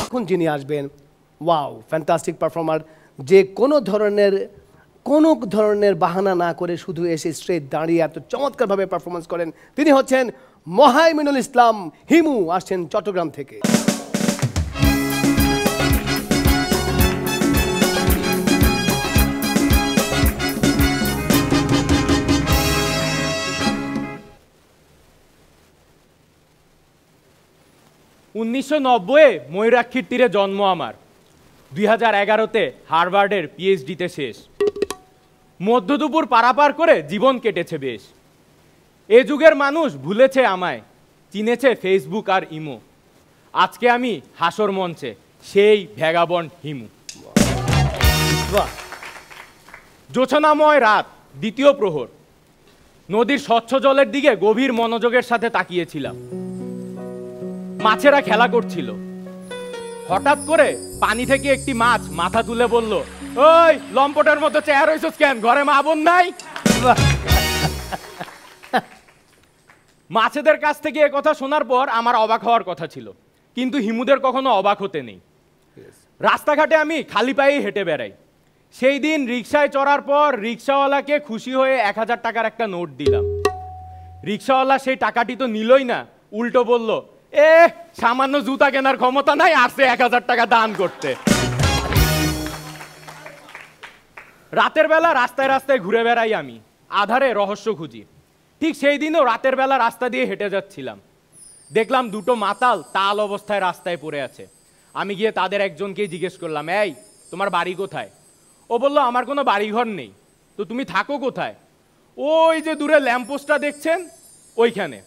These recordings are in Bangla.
এখন যিনি আসবেন, ওয়াও ফ্যান্টাস্টিক পারফর্মার, যে কোনো ধরনের বাহানা না করে শুধু এসে স্ট্রেট দাঁড়িয়ে এত চমৎকারভাবে পারফরমেন্স করেন, তিনি হচ্ছেন মোহাইমিনুল ইসলাম হিমু, আসছেন চট্টগ্রাম থেকে। 1990-এ ময়ূরাক্ষীর তীরে জন্ম আমার, 2011-তে হার্ভার্ডের পিএইচডিতে শেষ। মধ্যদুপুর পারাপার করে জীবন কেটেছে বেশ। এ যুগের মানুষ ভুলেছে আমায়, চিনেছে ফেসবুক আর ইমো। আজকে আমি হাসর মঞ্চে সেই ভ্যাগাবন্ড হিমু। জোছনাময় রাত, দ্বিতীয় প্রহর, নদীর স্বচ্ছ জলের দিকে গভীর মনোযোগের সাথে তাকিয়েছিলাম। মাছেরা খেলা করছিল। হঠাৎ করে পানি থেকে একটি মাছ মাথা তুলে বলল, ওই লম্পটের মতো চেয়ার হইছস কেন, ঘরে মা বোন নাই? মাছেদের কাছ থেকে এ কথা শোনার পর আমার অবাক হওয়ার কথা ছিল, কিন্তু হিমুদের কখনো অবাক হতে নেই। রাস্তাঘাটে আমি খালি পায়েই হেঁটে বেড়াই। সেই দিন রিক্সায় চড়ার পর রিক্সাওয়ালাকে খুশি হয়ে 1000 টাকার একটা নোট দিলাম। রিক্সাওয়ালা সেই টাকাটি তো নিলই না, উল্টো বলল, সামান্য জুতা কেনার ক্ষমতা নাই, আসছে 1000 টাকা দান করতে। রাতের বেলা রাস্তায় রাস্তায় ঘুরে বেড়াই আমি, আধারে রহস্য খুঁজি। ঠিক সেই দিনও রাতের বেলা রাস্তা দিয়ে হেঁটে যাচ্ছিলাম, দেখলাম দুটো মাতাল তাল অবস্থায় রাস্তায় পড়ে আছে। আমি গিয়ে তাদের একজনকেই জিজ্ঞেস করলাম, এই তোমার বাড়ি কোথায়? ও বলল, আমার কোনো বাড়িঘর নেই। তো তুমি থাকো কোথায়? ওই যে দূরে ল্যাম্পপোস্টটা দেখছেন, ওইখানে।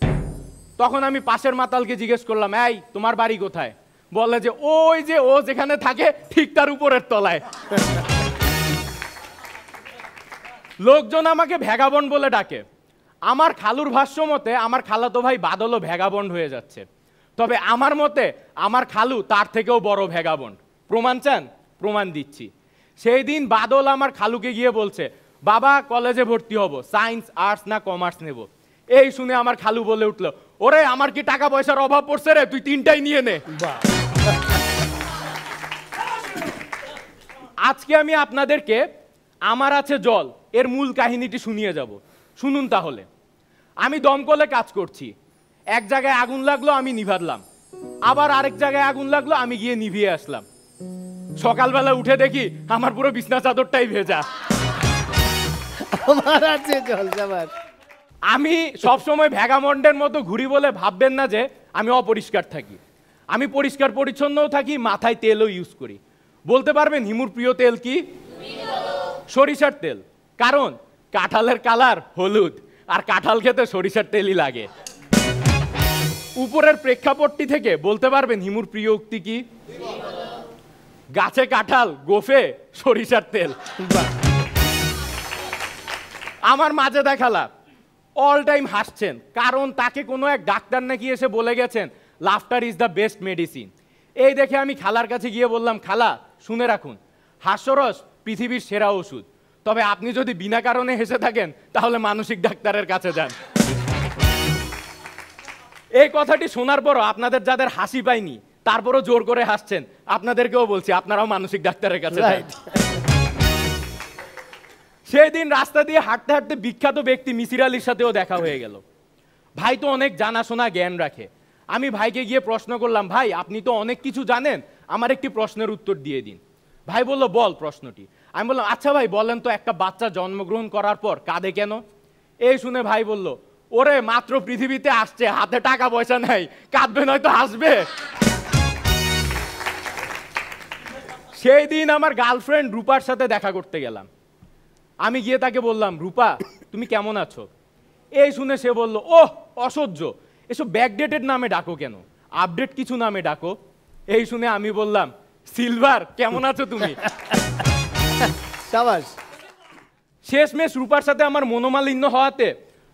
তখন আমি পাশের মাতালকে জিজ্ঞেস করলাম, এই তোমার বাড়ি কোথায়? বলে যে ওই যে ও যেখানে থাকে ঠিক তার উপরের তলায়। লোকজন আমাকে ভ্যাগাবন্ড বলে ডাকে। আমার খালুর ভাষ্য মতে আমার খালাতো ভাই বাদলও ভ্যাগাবন্ড হয়ে যাচ্ছে, তবে আমার মতে আমার খালু তার থেকেও বড় ভ্যাগাবন্ড। প্রমাণ চান? প্রমাণ দিচ্ছি। সেই দিন বাদল আমার খালুকে গিয়ে বলছে, বাবা কলেজে ভর্তি হব, সায়েন্স আর্টস না কমার্স নেব। এই শুনে আমার খালু বলে উঠলো, ওরে আমার কি টাকা পয়সার অভাব পড়ছে রে, তুই 3টাই নিয়ে নে। আজকে আমি আপনাদেরকে আমার আছে জল এর মূল কাহিনীটি শুনিয়ে যাব। শুনুন তাহলে। আমি দমকলে কাজ করছি। এক জায়গায় আগুন লাগলো, আমি নিভালাম। আবার আরেক জায়গায় আগুন লাগলো, আমি গিয়ে নিভিয়ে আসলাম। সকালবেলা উঠে দেখি আমার পুরো বিছনা চাদরটাই ভেজা। আমার আছে জল। আমি সবসময় ভ্যাগাবন্ডের মতো ঘুরি বলে ভাববেন না যে আমি অপরিষ্কার থাকি। আমি পরিষ্কার পরিচ্ছন্নও থাকি, মাথায় তেলও ইউজ করি। বলতে পারবেন হিমুর প্রিয় তেল কি? সরিষার তেল। কারণ কাঁঠালের কালার হলুদ, আর কাঁঠাল খেতে সরিষার তেলই লাগে। উপরের প্রেক্ষাপটটি থেকে বলতে পারবেন হিমুর প্রিয় উক্তি কি? গাছে কাঁঠাল, গোফে সরিষার তেল। আমার মাঝে দেখালা অল টাইম হাসছেন, কারণ তাকে কোনো এক ডাক্তার নাকি এসে বলে গেছেন laughter is the best medicine. এই দেখে আমি খালার কাছে গিয়ে বললাম, খালা শুনে রাখুন, হাস্যরস পৃথিবীর সেরা ওষুধ। তবে আপনি যদি বিনা কারণে হেসে থাকেন তাহলে মানসিক ডাক্তারের কাছে যান। এই কথাটি শোনার পরও আপনাদের যাদের হাসি পায়নি তারপরও জোর করে হাসছেন, আপনাদেরকেও বলছি আপনারাও মানসিক ডাক্তারের কাছে যান। সেই দিন রাস্তা দিয়ে হাঁটতে হাঁটতে বিখ্যাত ব্যক্তি মিসির আলীর সাথেও দেখা হয়ে গেল। ভাই তো অনেক জানাশোনা জ্ঞান রাখে। আমি ভাইকে গিয়ে প্রশ্ন করলাম, ভাই আপনি তো অনেক কিছু জানেন, আমার একটি প্রশ্নের উত্তর দিয়ে দিন। ভাই বলল, বল প্রশ্নটি। আমি বললাম, আচ্ছা ভাই বলেন তো, একটা বাচ্চা জন্মগ্রহণ করার পর কাঁদে কেন? এই শুনে ভাই বলল, ওরে মাত্র পৃথিবীতে আসছে, হাতে টাকা পয়সা নাই, কাঁদবে নয়তো হাসবে। সেই দিন আমার গার্লফ্রেন্ড রূপার সাথে দেখা করতে গেলাম। আমি গিয়ে তাকে বললাম, রূপা তুমি কেমন আছো? এই শুনে সে বলল, ওহ অসহ্য, এসব ব্যাকডেটেড নামে ডাকো কেন, আপডেট কিছু নামে ডাকো। এই শুনে আমি বললাম, সিলভার কেমন আছো তুমি? সাবাস। শেষমেশ রূপার সাথে আমার মনোমালিন্য হওয়াতে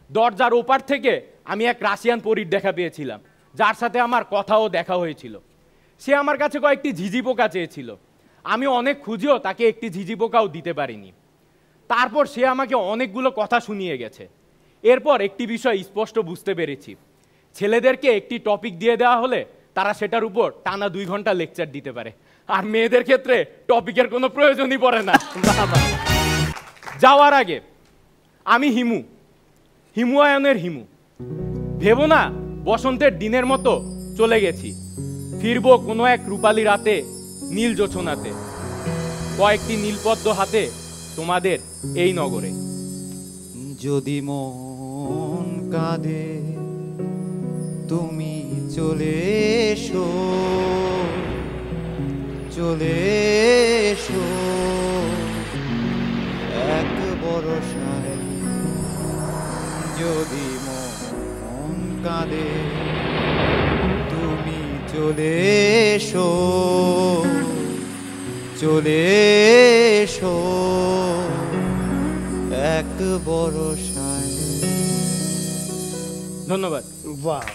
দরজার ওপার থেকে আমি এক রাশিয়ান পরীর দেখা পেয়েছিলাম, যার সাথে আমার কথাও দেখা হয়েছিল। সে আমার কাছে কয়েকটি ঝিঝি পোকা চেয়েছিল। আমি অনেক খুঁজেও তাকে একটি ঝিঝি পোকাও দিতে পারিনি। তারপর সে আমাকে অনেকগুলো কথা শুনিয়ে গেছে। এরপর একটি বিষয় স্পষ্ট বুঝতে পেরেছি, ছেলেদেরকে একটি টপিক দিয়ে দেওয়া হলে তারা সেটার উপর টানা 2 ঘন্টা লেকচার দিতে পারে, আর মেয়েদের ক্ষেত্রে টপিকের কোনো প্রয়োজনই পড়ে না। যাওয়ার আগে আমি হিমুয়ায়নের হিমু, ভেবো না বসন্তের দিনের মতো চলে গেছি, ফিরবো কোনো এক রূপালী রাতে নীল জোছনাতে, কয়েকটি নীলপদ্ম হাতে তোমাদের এই নগরে। যদি মন কাঁদে তুমি চলে এসো, চলে এসো এক বরষায়। যদি মন কাঁদে তুমি চলে এসো, চলে এসো এক বরষায়। ধন্যবাদ। বাহ,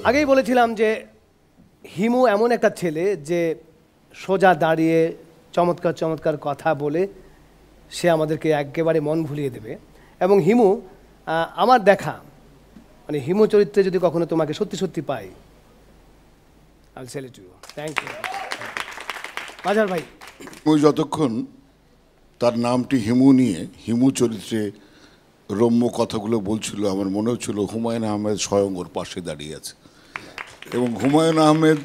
আগেই বলেছিলাম যে হিমু এমন একটা ছেলে যে সোজা দাঁড়িয়ে চমৎকার চমৎকার কথা বলে সে আমাদেরকে একেবারে মন ভুলিয়ে দেবে। এবং হিমু, আমার দেখা মানে হিমু চরিত্রে যদি কখনো তোমাকে সত্যি সত্যি পাই, I sell it to you. Thank you বাজার ভাই। ওই যতক্ষণ তার নামটি হিমু নিয়ে হিমু চরিত্রে রম্য কথাগুলো বলছিল, আমার মনে হচ্ছিল হুমায়ুন আহমেদ স্বয়ং ওর পাশে দাঁড়িয়ে আছে এবং হুমায়ুন আহমেদ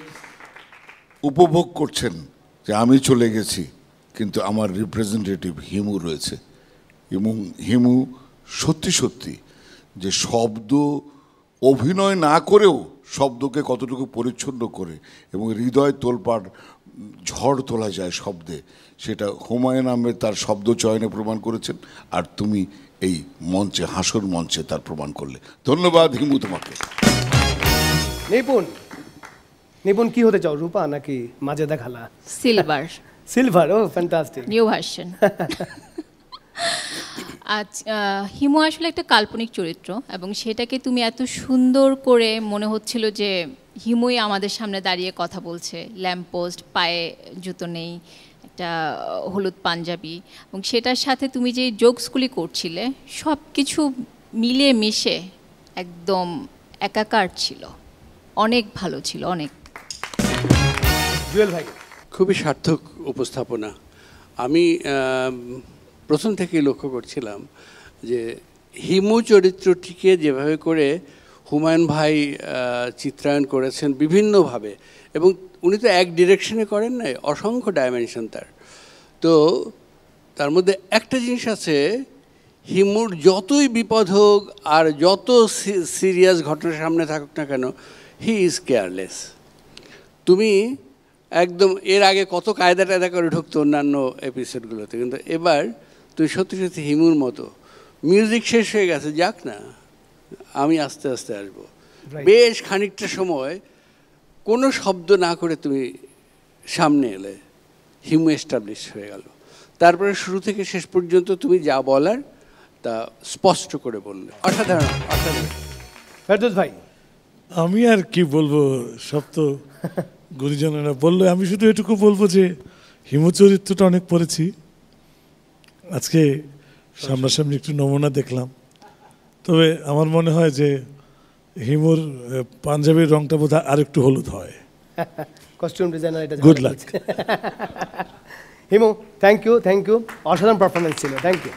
উপভোগ করছেন যে আমি চলে গেছি কিন্তু আমার রিপ্রেজেন্টেটিভ হিমু রয়েছে। এবং হিমু সত্যি সত্যি যে শব্দ অভিনয় না করেও শব্দকে কতটুকু পরিচ্ছন্ন করে এবং হৃদয় তোলপাড় ঝড় তোলা যায় শব্দে, সেটা হুমায়ুন আহমেদ তার শব্দ চয়নে প্রমাণ করেছেন, আর তুমি এই মঞ্চে, হাসর মঞ্চে তার প্রমাণ করলে। ধন্যবাদ হিমু তোমাকে। নিপুণ, নিপুণ কি হতে চাও, রূপা নাকি মাঝে দেখালা? সিলভার। সিলভার, ও ফ্যান্টাস্টিক। New version. আজ হিমু আসলে একটা কাল্পনিক চরিত্র এবং সেটাকে তুমি এত সুন্দর করে মনে হচ্ছিল যে হিমুই আমাদের সামনে দাঁড়িয়ে কথা বলছে, ল্যাম্পপোস্ট, পায়ে জুতো নেই, একটা হলুদ পাঞ্জাবি, এবং সেটার সাথে তুমি যে জোকসগুলি করছিলে সব কিছু মিলে মিশে একদম একাকার ছিল, অনেক ভালো ছিল, অনেক। জুয়েল ভাই। খুবই সার্থক উপস্থাপনা। আমি প্রথম থেকেই লক্ষ্য করছিলাম যে হিমু চরিত্রটিকে যেভাবে করে হুমায়ুন ভাই চিত্রায়ন করেছেন বিভিন্নভাবে, এবং উনি তো এক ডিরেকশনে করেন না, অসংখ্য ডাইমেনশন তার। তো তার মধ্যে একটা জিনিস আছে, হিমুর যতই বিপদ হোক আর যত সিরিয়াস ঘটনা সামনে থাকুক না কেন, হি ইজ কেয়ারলেস। তুমি একদম এর আগে কত কায়দা টায়দা করে ঢুকতো অন্যান্য এপিসোডগুলোতে, কিন্তু এবার তুই সত্যি সত্যি হিমুর মতো, মিউজিক শেষ হয়ে গেছে, যাক না, আমি আস্তে আস্তে আসবো, বেশ খানিকটা সময় কোনো শব্দ না করে তুমি সামনে এলে, হিমু এস্টাবলিশ হয়ে গেল। তারপরে শুরু থেকে শেষ পর্যন্ত তুমি যা বলার তা স্পষ্ট করে বললে, অসাধারণ, অসাধারণ। ফেরদৌস ভাই। আমি আর কি বলবো, সব তো গুরুজনেরা বললো, আমি শুধু এটুকু বলবো যে হিমু চরিত্রটা অনেক পড়েছি, আজকে সামনাসামনি একটু নমুনা দেখলাম। তবে আমার মনে হয় যে হিমুর পাঞ্জাবির রংটা বোধহয় আর একটু হলুদ হয়। কস্টিউম ডিজাইনার এটা। Good luck. Himu, thank you, thank you, অসাধারণ পারফরমেন্স ছিল, থ্যাংক ইউ।